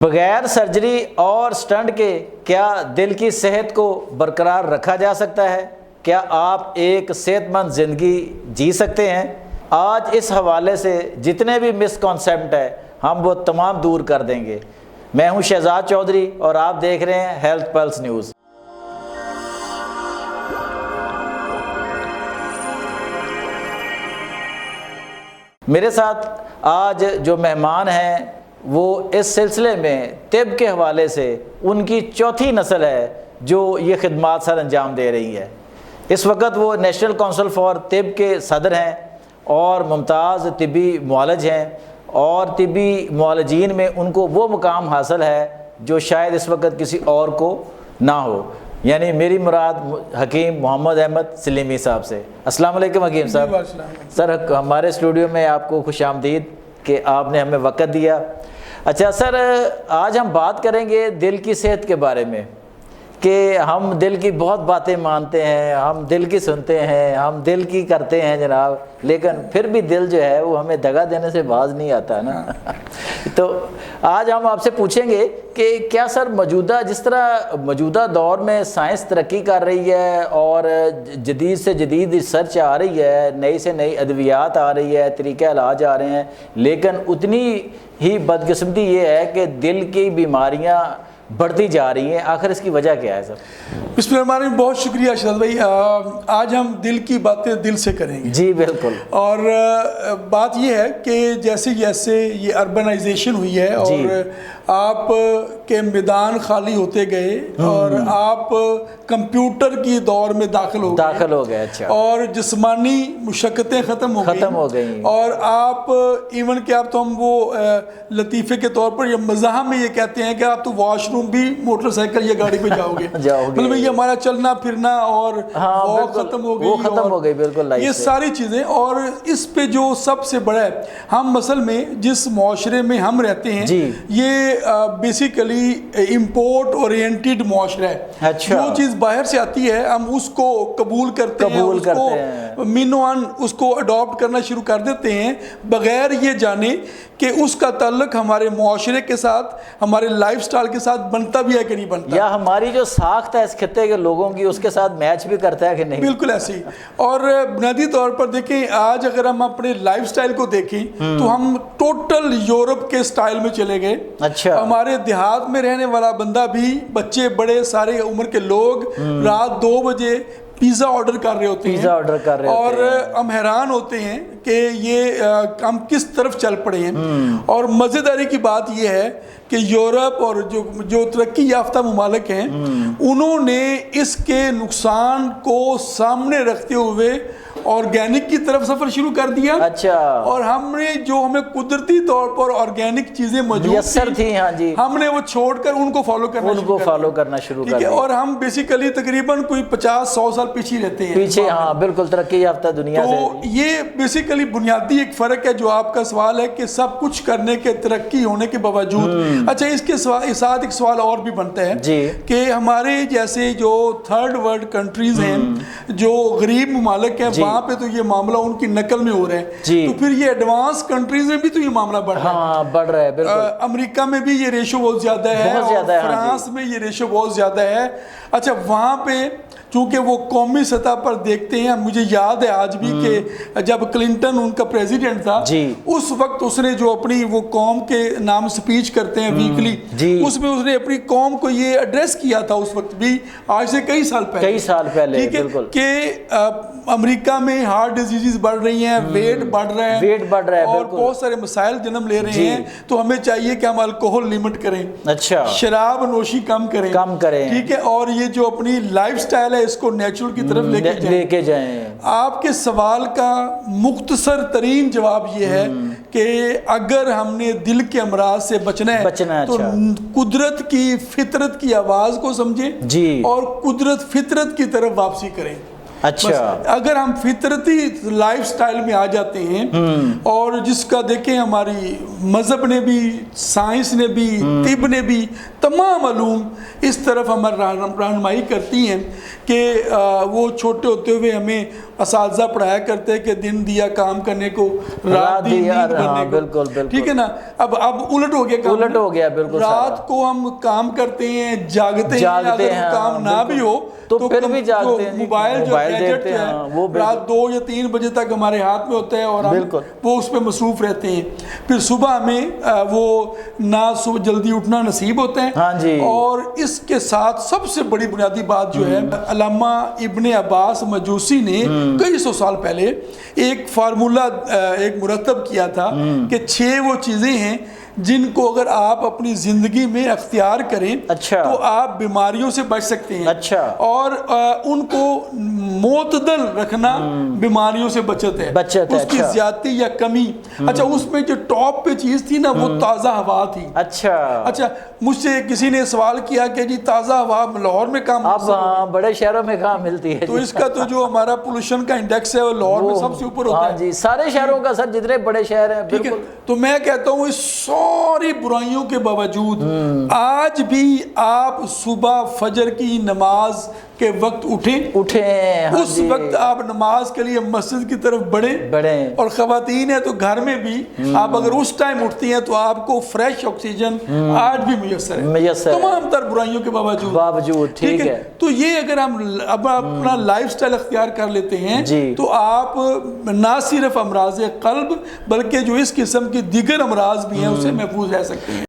بغیر سرجری اور سٹنٹ کے کیا دل کی صحت کو برقرار رکھا جا سکتا ہے؟ کیا آپ ایک صحت مند زندگی جی سکتے ہیں؟ آج اس حوالے سے جتنے بھی مس کانسیپٹ ہیں ہم وہ تمام دور کر دیں گے۔ میں ہوں شہزاد چودھری اور آپ دیکھ رہے ہیں ہیلتھ پلس نیوز۔ میرے ساتھ آج جو مہمان ہیں وہ اس سلسلے میں طب کے حوالے سے ان کی چوتھی نسل ہے جو یہ خدمات سر انجام دے رہی ہے۔ اس وقت وہ نیشنل کونسل فار طب کے صدر ہیں اور ممتاز طبی معالج ہیں، اور طبی معالجین میں ان کو وہ مقام حاصل ہے جو شاید اس وقت کسی اور کو نہ ہو، یعنی میری مراد حکیم محمد احمد سلیمی صاحب سے۔ السلام علیکم حکیم صاحب۔ سر ہمارے اسٹوڈیو میں آپ کو خوش آمدید کہ آپ نے ہمیں وقت دیا۔ اچھا سر، آج ہم بات کریں گے دل کی صحت کے بارے میں کہ ہم دل کی بہت باتیں مانتے ہیں، ہم دل کی سنتے ہیں، ہم دل کی کرتے ہیں جناب، لیکن پھر بھی دل جو ہے وہ ہمیں دغا دینے سے باز نہیں آتا نا۔ تو آج ہم آپ سے پوچھیں گے کہ کیا سر جس طرح موجودہ دور میں سائنس ترقی کر رہی ہے اور جدید سے جدید ریسرچ آ رہی ہے، نئی سے نئی ادویات آ رہی ہے، طریقہ علاج آ رہے ہیں، لیکن اتنی ہی بدقسمتی یہ ہے کہ دل کی بیماریاں بڑھتی جا رہی ہیں، آخر اس کی وجہ کیا ہے سر؟ بسم اللہ الرحمن الرحیم، بہت شکریہ اشرف بھائی۔ آج ہم دل کی باتیں دل سے کریں گے۔ جی بالکل۔ اور بات یہ ہے کہ جیسے جیسے یہ اربنائزیشن ہوئی ہے اور آپ کے میدان خالی ہوتے گئے اور آپ کمپیوٹر کی دور میں داخل ہو گئے، اچھا، اور جسمانی مشقتیں ختم ہو گئیں، اور آپ ایون کہ آپ تو ہم وہ لطیفے کے طور پر یا مزاح میں یہ کہتے ہیں کہ آپ تو واش روم بھی موٹر سائیکل یا گاڑی پہ جاؤ گے، مطلب یہ ہمارا چلنا پھرنا اور وہ ختم ہو گئی، بالکل یہ ساری چیزیں۔ اور اس پہ جو سب سے بڑا ہے، ہم اصل میں جس معاشرے میں ہم رہتے ہیں یہ بیسیکلی امپورٹ اورینٹڈ معاشرہ ہے۔ جو چیز باہر سے آتی ہے ہم اس کو قبول کرتے ہیں، اس کو مینوان اس کو اڈاپٹ کرنا شروع کر دیتے ہیں بغیر یہ جانے کہ اس کا تعلق ہمارے معاشرے کے ساتھ، ہمارے لائف سٹائل کے ساتھ بنتا بھی ہے کہ نہیں بنتا، یا ہماری جو ساخت ہے اس خطے کے لوگوں کی اس کے ساتھ میچ بھی کرتا ہے کہ نہیں۔ بالکل ایسے ہی۔ اور بنیادی طور پر دیکھیں، آج اگر ہم اپنے لائف سٹائل کو دیکھیں تو ہم ٹوٹل یورپ کے سٹائل میں چلے گئے۔ اچھا، ہمارے دیہات میں رہنے والا بندہ بھی، بچے بڑے سارے عمر کے لوگ رات 2 بجے پیزا آرڈر کر رہے ہوتے ہیں، اور ہم حیران ہوتے ہیں کہ یہ ہم کس طرف چل پڑے ہیں۔ اور مزیداری کی بات یہ ہے کہ یورپ اور جو ترقی یافتہ ممالک ہیں انہوں نے اس کے نقصان کو سامنے رکھتے ہوئے آرگینک کی طرف سفر شروع کر دیا۔ اچھا، اور ہم نے جو ہمیں قدرتی طور پر آرگینک چیزیں موجود تھیں ہم نے وہ چھوڑ کر ان کو فالو کرنا شروع کر دیا، اور ہم بیسیکلی تقریباً کوئی 50-100 سال پیچھے رہتے ہیں، پیچھے، ہاں بالکل، ترقی یافتہ دنیا سے۔ تو یہ بیسیکلی بنیادی ایک فرق ہے جو آپ کا سوال ہے کہ سب کچھ کرنے کے، ترقی ہونے کے باوجود۔ اچھا، اس کے ساتھ ایک سوال اور بھی بنتا ہے کہ ہمارے جیسے جو تھرڈ ورلڈ کنٹریز ہیں، جو غریب ممالک ہیں، وہاں پہ تو یہ معاملہ ان کی نقل میں ہو رہا ہے، تو پھر یہ ایڈوانس کنٹریز میں بھی تو یہ معاملہ بڑھ رہا ہے۔ امریکہ میں بھی یہ ریشو بہت زیادہ ہے، اور فرانس میں یہ ریشو بہت زیادہ ہے۔ اچھا، وہاں پہ چونکہ وہ قومی سطح پر دیکھتے ہیں، مجھے یاد ہے آج بھی کہ جب کلنٹن ان کا پریزیڈنٹ تھا اس وقت اس نے جو اپنی وہ قوم کے نام سپیچ کرتے ہیں ویکلی، اس میں اس نے اپنی قوم کو یہ ایڈریس کیا تھا اس وقت بھی، آج سے کئی سال پہلے، کہ امریکہ میں ہارٹ ڈیزیز بڑھ رہی ہیں، ویٹ بڑھ رہا ہے، اور بہت سارے مسائل جنم لے رہے ہیں، تو ہمیں چاہیے کہ ہم الکوہل لیمٹ کریں، شراب نوشی کم کریں، ٹھیک ہے، اور یہ جو اپنی لائف سٹائل ہے اس کو نیچرل کی طرف لے کے جائیں۔ آپ کے سوال کا مختصر ترین جواب یہ ہے کہ اگر ہم نے دل کے امراض سے بچنا ہے تو قدرت کی، فطرت کی آواز کو سمجھیں اور قدرت فطرت کی طرف واپسی کریں۔ اچھا، اگر ہم فطرتی لائف سٹائل میں آ جاتے ہیں اور جس کا دیکھیں ہماری مذہب نے بھی، سائنس نے بھی، طب نے بھی، تمام علوم اس طرف ہماری رہنمائی کرتی ہیں کہ وہ چھوٹے ہوتے ہوئے ہمیں اساتذہ پڑھایا کرتے ہیں کہ دن دیا کام کرنے کو، رات دی نیند بننے کو، بالکل ٹھیک ہے نا؟ اب الٹ ہو گیا کام، الٹ ہو گیا بالکل، رات کو ہم کام کرتے ہیں، جاگتے ہیں، اگر کام نہ بھی ہو تو پھر بھی جاگتے ہیں، موبائل جو گیجٹ جو ہے رات 2 یا 3 بجے تک ہمارے ہاتھ میں ہوتا ہے اور ہم وہ اس پہ مصروف رہتے ہیں، پھر صبح ہمیں وہ نہ صبح جلدی اٹھنا نصیب ہوتا ہے۔ اور اس کے ساتھ سب سے بڑی بنیادی بات جو ہے، علامہ ابن عباس مجوسی نے کئی سو سال پہلے ایک فارمولہ ایک مرتب کیا تھا کہ 6 وہ چیزیں ہیں جن کو اگر آپ اپنی زندگی میں اختیار کریں تو آپ بیماریوں سے بچ سکتے ہیں، اور ان کو معتدل رکھنا بیماریوں سے بچت ہے، اس کی زیادتی یا کمی۔ اچھا، اس میں جو ٹاپ پہ چیز تھی نا وہ تازہ ہوا تھی۔ اچھا، مجھ سے کسی نے سوال کیا کہ جی تازہ ہوا لاہور میں کہاں، اب بڑے شہروں میں کہاں ملتی ہے؟ تو اس کا تو جو ہمارا پولوشن کا انڈیکس ہے وہ لاہور میں سب سے اوپر ہوتا ہے، جی سارے شہروں کا سر، جتنے بڑے شہر ہیں، ٹھیک ہے۔ تو میں کہتا ہوں اس ساری برائیوں کے باوجود آج بھی آپ صبح فجر کی نماز کے وقت اٹھیں، اس وقت آپ نماز کے لیے مسجد کی طرف بڑھیں، اور خواتین ہیں تو گھر میں بھی آپ اگر اس ٹائم اٹھتی ہیں تو آپ کو فریش آکسیجن آج بھی میسر ہے، تمام تر برائیوں کے باوجود، ٹھیک ہے۔ تو یہ اگر ہم اپنا لائف سٹائل اختیار کر لیتے ہیں تو آپ نہ صرف امراض قلب بلکہ جو اس قسم کی دیگر امراض بھی ہیں اسے محفوظ رہ سکتے ہیں۔